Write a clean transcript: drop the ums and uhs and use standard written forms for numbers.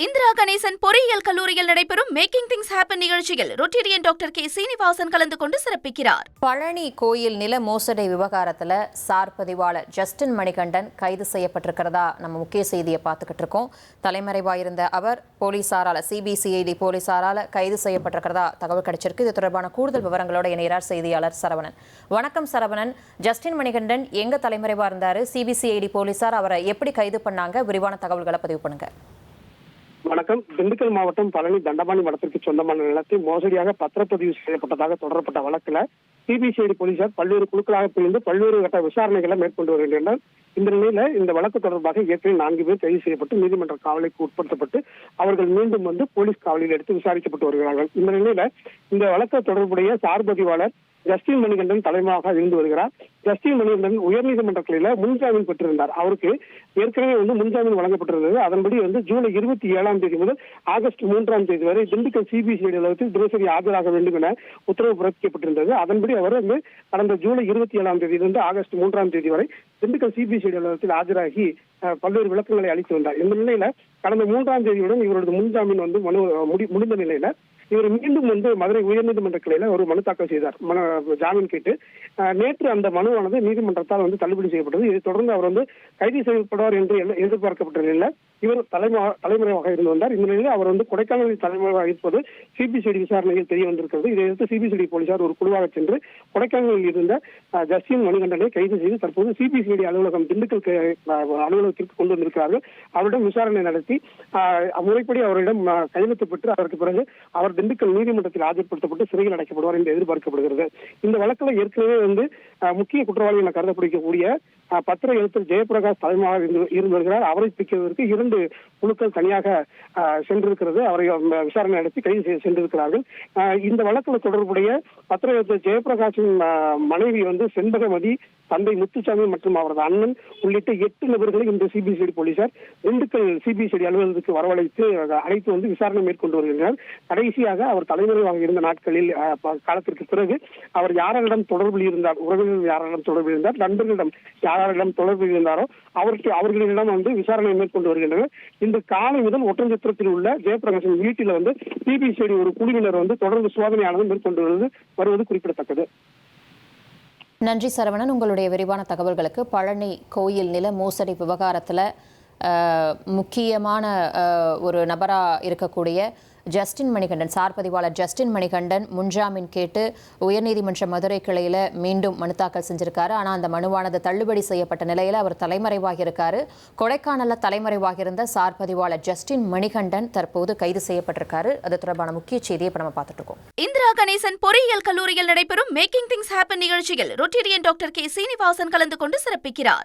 இந்திரா கணேசன் பொறியியல் கல்லூரியில் நடைபெறும் மேக்கிங் திங்ஸ் ஹேப்பன் நிகழ்ச்சியில் ரொட்டேரியன் டாக்டர் கே சீனிவாசன் கலந்து கொண்டு சிறப்பிக்கிறார். பழனி கோயில் நில மோசடி விவகாரத்தில் சார் பதிவாளர் ஜஸ்டின் மணிகண்டன் கைது செய்யப்பட்டிருக்கிறதா நம்ம முக்கிய செய்தியை பார்த்துக்கிட்டு இருக்கோம். தலைமறைவாயிருந்த அவர் போலீசாரால் சிபிசிஐடி போலீசாரால் கைது செய்யப்பட்டிருக்கிறதா தகவல் கிடைச்சிருக்கு. இது தொடர்பான கூடுதல் விவரங்களோட இணைகிறார் செய்தியாளர் சரவணன். வணக்கம் சரவணன். ஜஸ்டின் மணிகண்டன் எங்க தலைமறைவா இருந்தாரு? சிபிசிஐடி போலீசார் அவரை எப்படி கைது பண்ணாங்க? விரிவான தகவல்களை பதிவு பண்ணுங்க. வணக்கம். திண்டுக்கல் மாவட்டம் பழனி தண்டபாணி மடத்திற்கு சொந்தமான நிலத்தை மோசடியாக பத்திரப்பதிவு செய்யப்பட்டதாக தொடரப்பட்ட வழக்குல சிபிசிஐடி போலீசார் பல்வேறு குழுக்களாக பிரிந்து பல்வேறு கட்ட விசாரணைகளை மேற்கொண்டு வருகின்றனர். இந்த நிலையில இந்த வழக்கு தொடர்பாக ஏற்கனவே 4 பேர் கைது செய்யப்பட்டு நீதிமன்ற காவலுக்கு உட்படுத்தப்பட்டு அவர்கள் மீண்டும் போலீஸ் காவலில் எடுத்து விசாரிக்கப்பட்டு வருகிறார்கள். இந்த நிலையில இந்த வழக்கு தொடர்புடைய சார் பதிவாளர் ஜஸ்டின் மணிகண்டன் தலைமையாக இருந்து வருகிறார். ஜஸ்டின் மணிகண்டன் உயர்நீதிமன்ற கிளையில முன்ஜாமீன் பெற்றிருந்தார். அவருக்கு ஏற்கனவே முன்ஜாமீன் வழங்கப்பட்டிருந்தது. அதன்படி ஜூலை 27ஆம் தேதி முதல் ஆகஸ்ட் 3ஆம் தேதி வரை திண்டுக்கல் சிபிசிஐடி அலுவலகத்தில் தினசரி ஆஜராக வேண்டும் என உத்தரவு பிறப்பிக்கப்பட்டிருந்தது. அதன்படி அவர் கடந்த ஜூலை 27ஆம் தேதியிலிருந்து ஆகஸ்ட் 3ஆம் தேதி வரை திண்டுக்கல் சிபிசிஐடி அலுவலகத்தில் ஆஜராகி பல்வேறு விளக்கங்களை அளித்து வந்தார். இந்த நிலையில கடந்த 3ஆம் தேதியுடன் இவரது முன்ஜாமீன் முடிந்த நிலையில இவர் மீண்டும் மதுரை உயர்நீதிமன்ற கிளையில ஒரு மனு தாக்கல் செய்தார். ஜாமீன் கேட்டு நேற்று அந்த மனுவானது நீதிமன்றத்தால் தள்ளுபடி செய்யப்பட்டது. இதை தொடர்ந்து அவர் கைது செய்யப்படுவார் என்று எதிர்பார்க்கப்பட்ட நிலையில இவர் தலைமறைவாக இருந்து வந்தார். இந்த நிலையில் அவர் கொடைக்கானலில் தலைமறைவாக இருப்பது சிபிசிஐடி விசாரணையில் தெரிய வந்திருக்கிறது. இதையடுத்து சிபிசிஐடி போலீசார் ஒரு குழுவாக சென்று கொடைக்கானலில் இருந்த ஜஸ்டின் மணிகண்டனை கைது செய்து தற்போது சிபிசிஐடி அலுவலகம் திண்டுக்கல் அலுவலகத்திற்கு கொண்டு வந்திருக்கிறார்கள். அவரிடம் விசாரணை நடத்தி முறைப்படி அவரிடம் கையெழுத்து பெற்று அதற்கு பிறகு அவர் திண்டுக்கல் நீதிமன்றத்தில் ஆஜர்படுத்தப்பட்டு சிறையில் அடைக்கப்படுவார் என்று எதிர்பார்க்கப்படுகிறது. இந்த வழக்கில் ஏற்கனவே முக்கிய குற்றவாளி என கருதப்படக்கூடிய பத்திர எழுத்தர் ஜெயபிரகாஷ் தலைமையாக இருந்து வருகிறார். அவரை பிடிப்பதற்கு 2 குழுக்கள் தனியாக சென்றிருக்கிறது. அவரை விசாரணை நடத்தி கைது சென்றிருக்கிறார்கள். இந்த வழக்கில் தொடர்புடைய பத்திர எழுத்தர் ஜெயபிரகாஷின் மனைவி செண்பகமதி, தந்தை முத்துசாமி மற்றும் அவரது அண்ணன் உள்ளிட்ட 8 நபர்களை இந்த சிபிசிஐடி போலீசார் திண்டுக்கல் சிபிசிஐடி அலுவலகத்துக்கு வரவழைத்து அழைத்து விசாரணை மேற்கொண்டு வருகின்றனர். கடைசியாக அவர் தலைமறைவாக இருந்த நாட்களில் காலத்திற்கு பிறகு அவர் யாரிடம் தொடர்பில் இருந்தார், உறவினர்கள் யாரிடம் தொடர்பில் இருந்தார், நண்பர்களிடம் யாரிடம் தொடர்பில் இருந்தாரோ அவர்களிடம் விசாரணை மேற்கொண்டு வருகின்றனர். இந்த காலை முதல் ஒட்டஞ்சத்திரத்தில் உள்ள ஜெயபிரகாஷின் வீட்டில் சிபிசிஐடி ஒரு குழுவினர் தொடர்ந்து சோதனையானது மேற்கொண்டு வருவது குறிப்பிடத்தக்கது. நன்றி சரவணன், உங்களுடைய விரிவான தகவல்களுக்கு. பழனி கோயில் நில மோசடி விவகாரத்தில் முக்கியமான ஒரு நபராக இருக்கக்கூடிய ஜஸ்டின் மணிகண்டன், சார் பதிவாளர் ஜஸ்டின் மணிகண்டன் முன்ஜாமீன் கேட்டு உயர்நீதிமன்ற மதுரை கிளையில் மீண்டும் மனு தாக்கல் செஞ்சிருக்காரு. ஆனால் அந்த மனுவானது தள்ளுபடி செய்யப்பட்ட நிலையில் அவர் தலைமறைவாக இருக்காரு. கொடைக்கானலில் தலைமறைவாக இருந்த சார் பதிவாளர் ஜஸ்டின் மணிகண்டன் தற்போது கைது செய்யப்பட்டிருக்காரு. அது தொடர்பான முக்கிய செய்தியை இப்போ நம்ம பார்த்துட்டு இருக்கோம். இந்திரா கணேசன் பொறியியல் கல்லூரியில் நடைபெறும் மேக்கிங் திங்ஸ் ஹேப்பன் நிகழ்ச்சியில் ரொட்டேரியன் டாக்டர் கே சீனிவாசன் கலந்து கொண்டு சிறப்பிக்கிறார்.